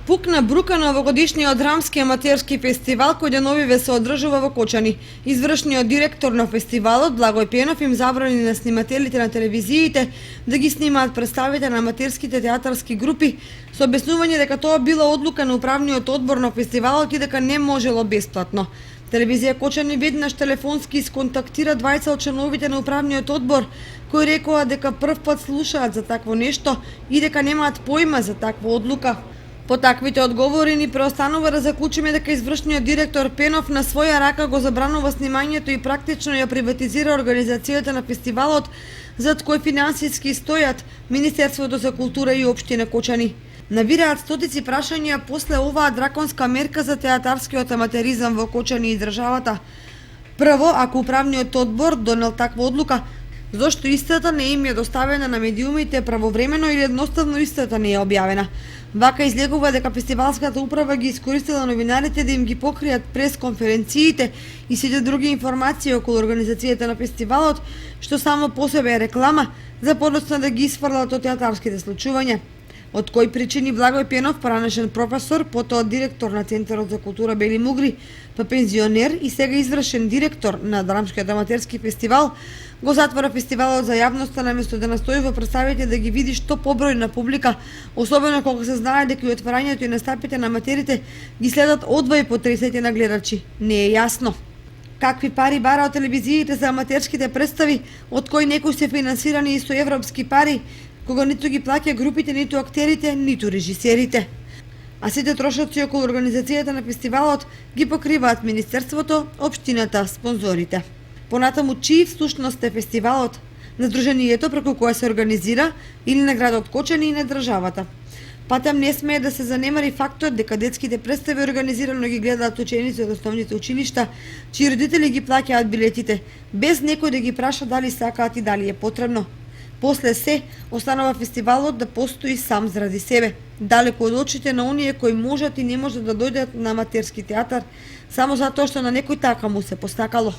Пукна брука на овогодишниот драмски аматерски фестивал кој деновиве се одржува во Кочани. Извршниот директор на фестивалот Благој Пенов им забрани на снимателите на телевизиите да ги снимаат представите на аматерските театарски групи со објаснување дека тоа била одлука на управниот одбор на фестивалот и дека не можело бесплатно. Телевизија Кочани веднаш телефонски исконтактира двајца од членовите на управниот одбор кои рекоа дека прв пат слушаат за такво нешто и дека немаат појма за таква одлука. По таквите одговори ни преостанува да заклучиме дека извршниот директор Пенов на своја рака го забранува снимањето и практично ја приватизира организацијата на фестивалот, зад кој финансиски стојат Министерството за култура и општина Кочани. Навираат стотици прашања после оваа драконска мерка за театарскиот аматеризам во Кочани и државата. Прво, ако управниот одбор донел таква одлука, зошто истата не им е доставена на медиумите правовремено или едноставно истата не е објавена? Вака излегува дека фестивалската управа ги искористила новинарите да им ги покријат пресконференциите и сите други информации околу организацијата на фестивалот, што само по себе е реклама, за подоцна да ги исфрлат од театарските случувања. Од кои причини Благој Пенов, поранешен професор, потоа директор на Центарот за култура Бели Мугри, па пензионер и сега извршен директор на Драмскиот аматерски фестивал, го затвора фестивалот за јавноста наместо да настојува представите да ги види што побројна публика, особено кога се знае дека и отварањето и настапите на аматерите ги следат одвај по 30 на гледачи. Не е јасно какви пари бара од телевизиите за аматерските представи, од кои некои се финансирани и со европски пари, кога ниту ги плаќа групите, ниту актерите, ниту режисерите. А сите трошоци околу организацијата на фестивалот ги покриваат Министерството, општината, спонзорите. Понатаму, чии всушност е фестивалот? На Сдруженијето преку кое се организира или на градот Кочани и на државата? Патем не смее да се занемари фактот дека детските представи организирано ги гледаат ученици од основните училишта, чии родители ги плаќаат билетите, без некој да ги праша дали сакаат и дали е потребно. После се, останува фестивалот да постои сам заради себе, далеку од очите на оние кои можат и не можат да дојдат на аматерски театар, само затоа што на некој така му се постакало.